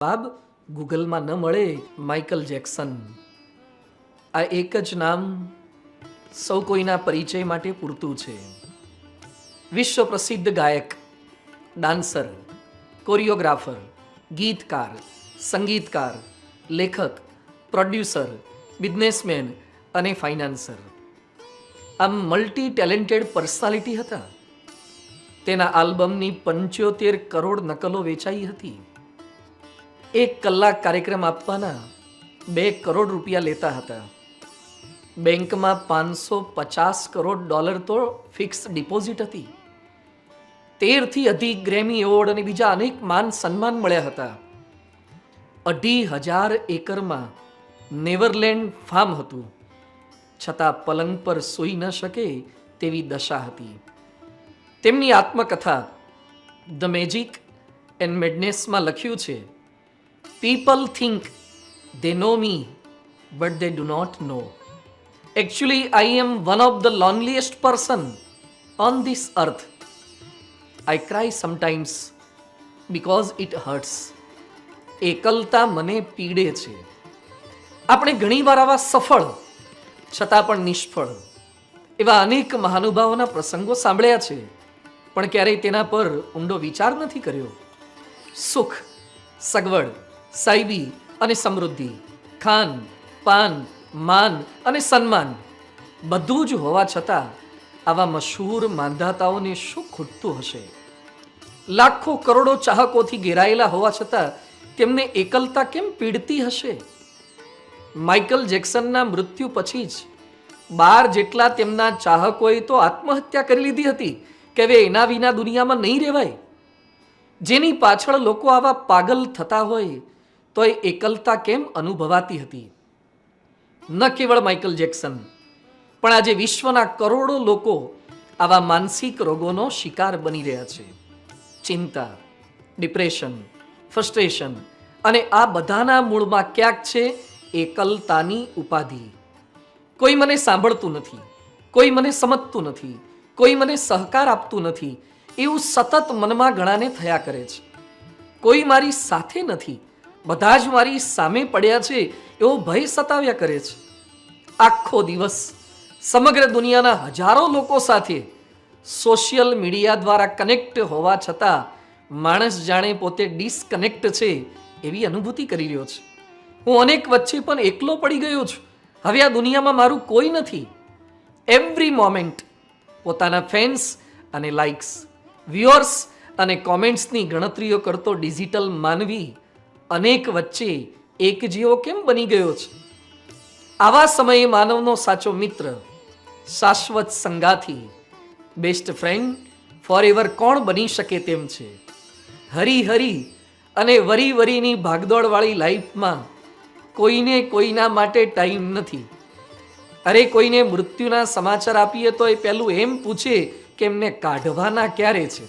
જવાબ ગૂગલમાં ન મળે. માઇકલ જેક્સન, આ એક જ નામ સૌ કોઈના પરિચય માટે પૂરતું છે. વિશ્વ પ્રસિદ્ધ ગાયક, ડાન્સર, કોરિયોગ્રાફર, ગીતકાર, સંગીતકાર, લેખક, પ્રોડ્યુસર, બિઝનેસમેન અને ફાઇનાન્સર. આમ મલ્ટી ટેલેન્ટેડ પર્સનાલિટી હતા. તેના આલ્બમની 75 કરોડ નકલો વેચાઈ હતી. 1 કલાક કાર્યક્રમ આપવાના 2 કરોડ રૂપિયા લેતા હતા. બેંકમાં $550 કરોડ તો ફિક્સ ડિપોઝિટ હતી. 13થી અધિક ગ્રેમી એવોર્ડ અને બીજા અનેક માન સન્માન મળ્યા હતા. 2,500 એકરમાં નેવરલેન્ડ ફાર્મ હતું, છતાં પલંગ પર સૂઈ ન શકે તેવી દશા હતી. તેમની આત્મકથા ધ મેજિક એન્ડ મેડનેસમાં લખ્યું છે, people think they know me, but they do not know. Actually, I am one of the loneliest person on this earth. I cry sometimes because it hurts. એકલતા મને પીડે છે. આપણે ઘણીવાર આવા સફળ છતાં પણ નિષ્ફળ એવા અનેક મહાનુભાવોના પ્રસંગો સાંભળ્યા છે, પણ ક્યારેય તેના પર ઊંડો વિચાર નથી કર્યો. સુખ, સગવડ, સાહેબી અને સમૃદ્ધિ, ખાન પાન, માન અને સન્માન બધું જ હોવા છતાં આવા મશહૂર માંધાતાઓને શું ખૂટતું હશે? લાખો કરોડો ચાહકોથી ઘેરાયેલા હોવા છતાં તેમને એકલતા કેમ પીડતી હશે? માઇકલ જેક્સનના મૃત્યુ પછી જ 12 જેટલા તેમના ચાહકોએ તો આત્મહત્યા કરી લીધી હતી કે હવે એના વિના દુનિયામાં નહીં રહેવાય. જેની પાછળ લોકો આવા પાગલ થતા હોય તો એ એકલતા કેમ અનુભવાતી હતી? ન કેવળ માઇકલ જેક્સન, પણ આજે વિશ્વના કરોડો લોકો આવા માનસિક રોગોનો શિકાર બની રહ્યા છે. ચિંતા, ડિપ્રેશન, ફ્રસ્ટ્રેશન અને આ બધાના મૂળમાં ક્યાંક છે એકલતાની ઉપાધિ. કોઈ મને સાંભળતું નથી, કોઈ મને સમજતું નથી, કોઈ મને સહકાર આપતું નથી, એવું સતત મનમાં ઘણાને થયા કરે છે. કોઈ મારી સાથે નથી, બધા જ મારી સામે પડ્યા છે એવો ભય સતાવ્યા કરે છે. આખો દિવસ સમગ્ર દુનિયાના હજારો લોકો સાથે સોશિયલ મીડિયા દ્વારા કનેક્ટ હોવા છતાં માણસ જાણે પોતે ડિસ્કનેક્ટ છે એવી અનુભૂતિ કરી રહ્યો છે. હું અનેક વચ્ચે પણ એકલો પડી ગયો છું. હવે આ દુનિયામાં મારું કોઈ નથી. એવરી મોમેન્ટ પોતાના ફેન્સ અને લાઇક્સ, વ્યુઅર્સ અને કોમેન્ટ્સની ગણતરીઓ કરતો ડિજિટલ માનવી અનેક વચ્ચે એક જેવો કેમ બની ગયો છે? આવા સમયે માનવનો સાચો મિત્ર, શાશ્વત સંગાથી, બેસ્ટ ફ્રેન્ડ ફોર એવર કોણ બની શકે તેમ છે? હરી હરી અને વરી વરીની ભાગદોડવાળી લાઈફમાં કોઈને કોઈના માટે ટાઈમ નથી. અરે કોઈને મૃત્યુના સમાચાર આપીએ તો એ પહેલું એમ પૂછે કે એમને કાઢવાના ક્યારે છે,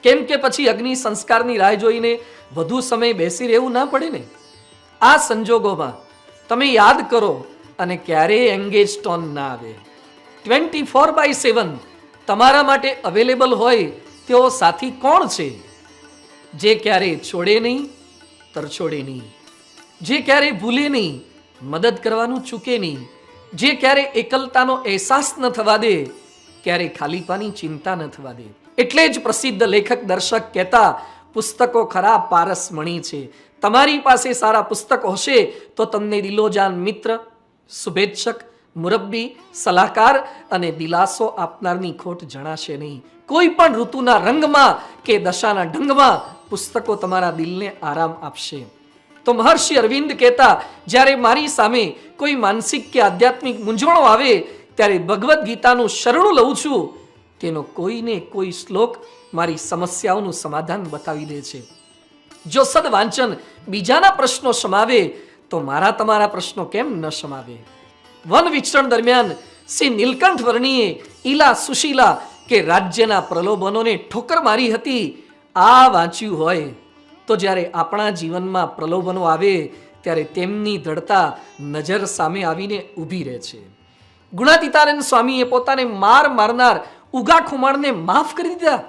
કેમ કે પછી અગ્નિ સંસ્કારની રાહ જોઈને વધુ સમય બેસી રહેવું ના પડે ને. આ સંજોગોમાં તમે યાદ કરો અને ક્યારેય એંગેજ ટોન ના આવે. 24/7 તમારા માટે અવેલેબલ હોય તેવો સાથી કોણ છે? જે ક્યારેય છોડે નહીં, તરછોડે નહીં, જે ક્યારેય ભૂલે નહીં, મદદ કરવાનું ચૂકે નહીં, જે ક્યારેય એકલતાનો અહેસાસ ન થવા દે, ક્યારેય ખાલીપાની ચિંતા ન થવા દે. એટલે જ પ્રસિદ્ધ લેખક દર્શક કહેતા, પુસ્તકો ખરા પારસમણી છે. તમારી પાસે સારા પુસ્તકો હશે તો તમને દિલોજાન મિત્ર, શુભેચ્છક, મુરબ્બી, સલાહકાર અને દિલાસો આપનારની ખોટ જણાશે નહીં. કોઈ પણ ઋતુના રંગમાં કે દશાના ઢંગમાં પુસ્તકો તમારા દિલને આરામ આપશે. તો મહર્ષિ અરવિંદ કહેતા, જ્યારે મારી સામે કોઈ માનસિક કે આધ્યાત્મિક મૂંઝવણો આવે ત્યારે ભગવદ્ ગીતાનું શરણું લઉં છું. તેનો કોઈને કોઈ શ્લોક મારી સમસ્યાઓનું સમાધાન બતાવી દે છે. જો સદ વાંચન બીજાના પ્રશ્નો સમાવે તો મારા તમારા પ્રશ્નો કેમ ન સમાવે? વન વિચરણ દરમિયાન શ્રી નીલકંઠ વર્ણીએ ઈલા સુશીલા કે રાજ્યના પ્રલોભનોને ઠોકર મારી હતી. આ વાંચ્યું હોય તો જ્યારે આપણા જીવનમાં પ્રલોભનો આવે ત્યારે તેમની દળતા નજર સામે આવીને ઊભી રહે છે. ગુણાતીતાનંદ સ્વામીએ પોતાને મારનાર ઉગા ખુમાણને માફ કરી દીધા.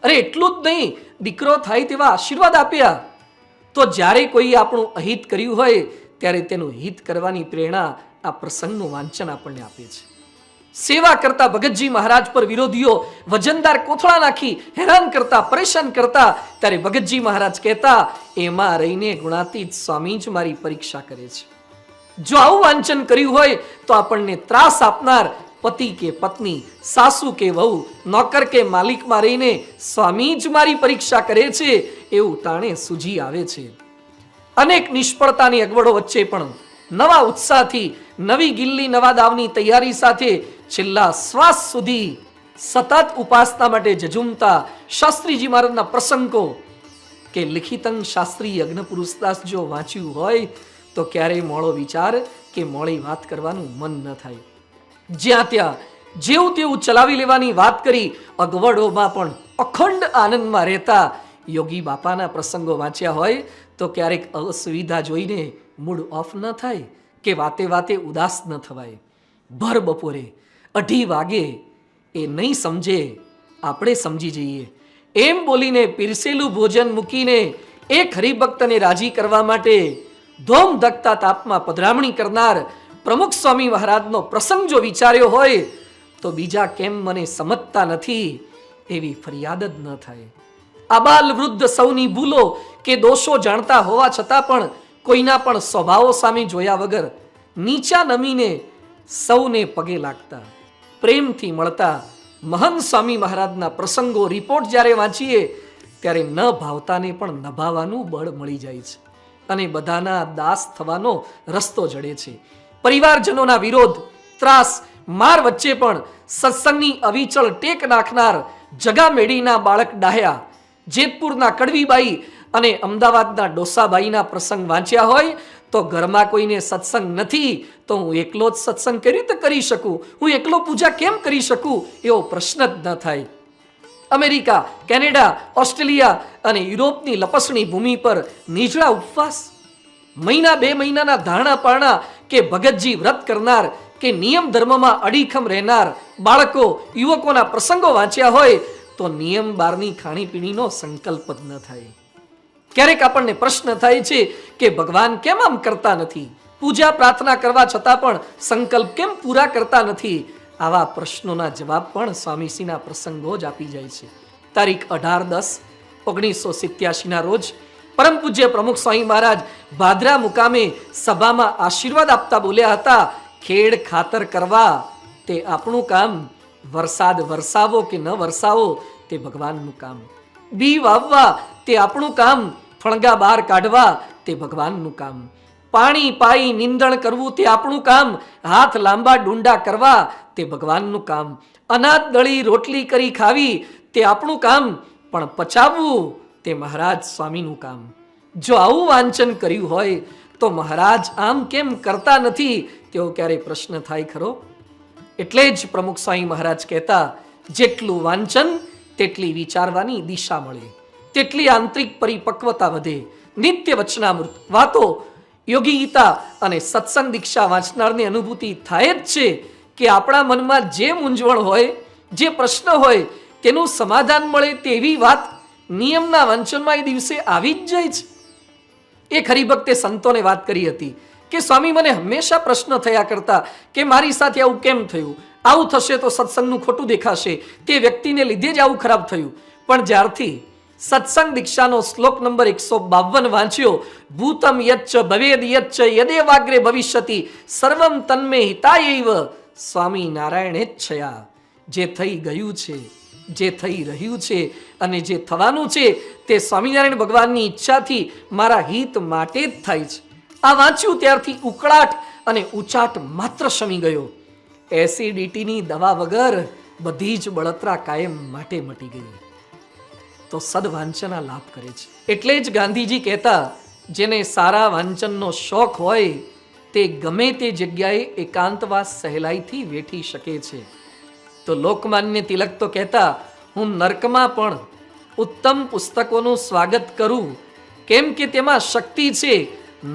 અરે એટલું જ નહીં, દીકરો થાય તેવા આશીર્વાદ આપ્યા. તો જ્યારે કોઈ આપણું અહિત કર્યું હોય ત્યારે તેનું હિત કરવાની પ્રેરણા આ પ્રસંગનું વાંચન આપણને આપે છે. સેવા કરતા ભગતજી મહારાજ પર વિરોધીઓ વજનદાર કોથળા નાખી હેરાન કરતા, પરેશાન કરતા, ત્યારે ભગતજી મહારાજ કહેતા, એમાં રહીને ગુણાતીત સ્વામી જ મારી પરીક્ષા કરે છે. જો આવું વાંચન કર્યું હોય તો આપણને ત્રાસ આપનાર પતિ કે પત્ની, સાસુ કે વહુ, નોકર કે માલિકમાં રહીને સ્વામી જ મારી પરીક્ષા કરે છે એવું ટાણે સૂજી આવે છે. અનેક નિષ્ફળતાની અગવડો વચ્ચે પણ નવા ઉત્સાહથી, નવી ગિલ્લી, નવા દાવની તૈયારી સાથે છેલ્લા શ્વાસ સુધી સતત ઉપાસના માટે જજુમતા શાસ્ત્રીજી મહારાજના પ્રસંગો કે લિખિતંગ શાસ્ત્રી યજ્ઞ પુરુષદાસ જો વાંચ્યું હોય તો ક્યારેય મોળો વિચાર કે મોળી વાત કરવાનું મન ન થાય. જ્યાં ત્યાં જેવું તેવું ચલાવી લેવાની વાત કરી અગવડોમાં પણ અખંડ આનંદમાં રહેતા યોગી બાપાના પ્રસંગો વાંચ્યા હોય તો ક્યારેક અસુવિધા જોઈને મૂડ ઓફ ન થાય કે વાતે વાતે ઉદાસ ન થવાય. ભર બપોરે 2:30 વાગે એ નહીં સમજે, આપણે સમજી જઈએ એમ બોલીને પીરસેલું ભોજન મૂકીને એક હરિભક્તને રાજી કરવા માટે ધોમ ધકતા તાપમાં પધરામણી કરનાર પ્રમુખ સ્વામી મહારાજનો પ્રસંગ જો વિચાર્યો હોય તો બીજા કેમ મને સમજતા નથી એવી ફરિયાદ જ ન થાય. આબાલ વૃદ્ધ સૌની ભૂલો કે દોષો જાણતા હોવા છતાં પણ કોઈના પણ સ્વભાવો સામે જોયા વગર નીચા નમીને સૌને પગે લાગતા, પ્રેમથી મળતા મહંત સ્વામી મહારાજના પ્રસંગો રિપોર્ટ જ્યારે વાંચીએ ત્યારે ન ભાવતાને પણ નભાવવાનું બળ મળી જાય છે અને બધાના દાસ થવાનો રસ્તો જડે છે. પરિવારજનોના વિરોધ, ત્રાસ, માર વચ્ચે પણ સત્સંગની અવિચળ ટેક નાખનાર જગામેડીના બાળક ડાહ્યા, જેતપુરના કડવીબાઈ અને અમદાવાદના ડોસાબાઈના પ્રસંગ વાંચ્યા હોય તો ઘરમાં કોઈને સત્સંગ નથી તો હું એકલો જ સત્સંગ કેવી રીતે કરી શકું, હું એકલો પૂજા કેમ કરી શકું એવો પ્રશ્ન જ ન થાય. અમેરિકા, કેનેડા, ઓસ્ટ્રેલિયા અને યુરોપની લપસણી ભૂમિ પર નિજળા ઉપવાસ, મહિના 2 મહિનાના ધારણા પારણા કે ભગતજી વ્રત કરનાર કે નિયમ ધર્મમાં અડીખમ રહેનાર બાળકો, યુવકોના પ્રસંગો વાંચ્યા હોય તો નિયમ બારની ખાણીપીણીનો સંકલ્પ જ ન થાય. ક્યારેક આપણને પ્રશ્ન થાય છે કે ભગવાન કેમ આમ કરતા નથી, પૂજા પ્રાર્થના કરવા છતાં પણ સંકલ્પ કેમ પૂરા કરતા નથી. આવા પ્રશ્નોના જવાબ પણ સ્વામીશ્રીના પ્રસંગો જ આપી જાય છે. તારીખ 18/10/1987 રોજ પરમ પૂજ્ય પ્રમુખ સ્વામી મહારાજ ભાદરા મુકામે સભામાં આશીર્વાદ આપતા બોલ્યા હતા, ખેડ ખાતર કરવા તે આપણું કામ, વરસાદ વરસાવો કે ન વરસાવો તે ભગવાનનું કામ, બી વાવવા તે આપણું કામ, ફણગા બહાર કાઢવા તે ભગવાનનું કામ, પાણી પાઈ નિંદણ કરવું તે આપણું કામ, હાથ લાંબા ડુંડા કરવા તે ભગવાનનું કામ, અનાજ દળી રોટલી કરી ખાવી તે આપણું કામ, પણ પચાવવું તે મહારાજ સ્વામીનું કામ. જો આવું વાંચન કર્યું હોય તો મહારાજ આમ કેમ કરતા નથી તેવો ક્યારેય પ્રશ્ન થાય ખરો? એટલે જ પ્રમુખ સ્વામી મહારાજ કહેતા, જેટલું વાંચન તેટલી વિચારવાની દિશા મળે, તેટલી આંતરિક પરિપક્વતા વધે. નિત્ય વચનામૃત વાતો, યોગી ગીતા અને સત્સંગ દીક્ષા વાંચનારની અનુભૂતિ થાય જ છે કે આપણા મનમાં જે મૂંઝવણ હોય, જે પ્રશ્ન હોય તેનું સમાધાન મળે તેવી વાત નિયમના વાંચનમાં એ દિવસે આવી જ જાય છે. એક હરિભક્તે સંતોને વાત કરી હતી કે સ્વામી, મને હંમેશા પ્રશ્ન થયા કરતા કે મારી સાથે આવું કેમ થયું, આવું થશે તો સત્સંગનું ખોટું દેખાશે, તે વ્યક્તિને લીધે જ આવું ખરાબ થયું. પણ જ્યારથી સત્સંગ દીક્ષાનો શ્લોક નંબર 152 વાંચ્યો, ભૂતમ યચ્ચ ભવેદ યચ્ચ યદેવાગ્રે ભવિષ્યતિ સર્વમ તન્મે હિતાયૈવ સ્વામી નારાયણેચ્છયા. જે થઈ ગયું છે, જે થઈ રહ્યું છે અને જે થવાનું છે તે સ્વામિનારાયણ ભગવાનની ઈચ્છાથી મારા હિત માટે જ થાય છે. આ વાંચ્યું ત્યારથી ઉકળાટ અને ઉચાટ માત્ર શમી ગયો. એસિડિટીની દવા વગર બધી જ બળતરા કાયમ માટે મટી ગઈ. તો સદવાંચના લાભ કરે છે. એટલે જ ગાંધીજી કહેતા, જેને સારા વાંચનનો શોખ હોય તે ગમે તે જગ્યાએ એકાંતવાસ સહેલાઈથી વેઠી શકે છે. તો લોકમાન્ય તિલક તો કહેતા, હું નર્કમાં પણ ઉત્તમ પુસ્તકોનું સ્વાગત કરું, કેમ કે તેમાં શક્તિ છે,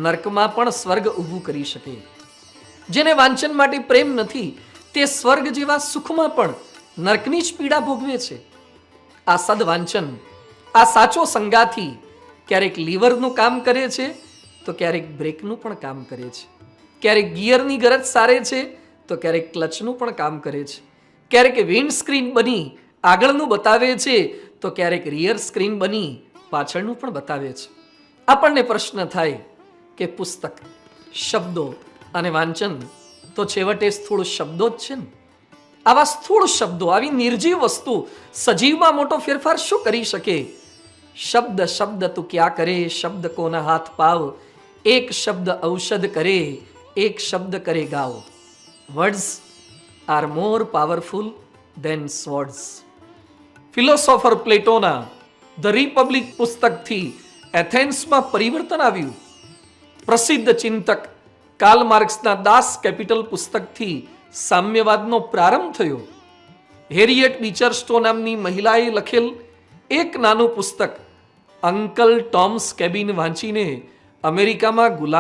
નર્કમાં પણ સ્વર્ગ ઊભું કરી શકે. જેને વાંચન માટે પ્રેમ નથી તે સ્વર્ગ જેવા સુખમાં પણ નર્કની જ પીડા ભોગવે છે. આ સદવાંચન, આ સાચો સંગાથી ક્યારેક લીવરનું કામ કરે છે તો ક્યારેક બ્રેકનું પણ કામ કરે છે. ક્યારેક ગિયરની ગરજ સારે છે તો ક્યારેક ક્લચનું પણ કામ કરે છે. ક્યારેક વિન્ડ સ્ક્રીન બની આગળનું બતાવે છે તો ક્યારેક રિયર સ્ક્રીન બની પાછળનું પણ બતાવે છે. આપણને પ્રશ્ન થાય કે પુસ્તક, શબ્દો અને વાંચન તો છેવટે સ્થૂળ શબ્દો જ છે ને. આવા સ્થૂળ શબ્દો, આવી નિર્જીવ વસ્તુ સજીવમાં મોટો ફેરફાર શું કરી શકે? શબ્દ શબ્દ તું ક્યાં કરે, શબ્દ કોના હાથ પાવ, એક શબ્દ ઔષધ કરે, એક શબ્દ કરે ગાવ. Words are more powerful than swords. Philosopher પ્લેટોના ધ રિપબ્લિક પુસ્તકથી એથેન્સમાં પરિવર્તન આવ્યું. પ્રસિદ્ધ ચિંતક કાર્લ માર્ક્સના દાસ કેપિટલ પુસ્તકથી સામ્યવાદનો પ્રારંભ થયો. હેરિયેટ બીચરસ્ટો નામની મહિલાએ લખેલ એક નાનું પુસ્તક અંકલ ટોમ્સ કેબિન વાંચીને અમેરિકામાં ગુલામ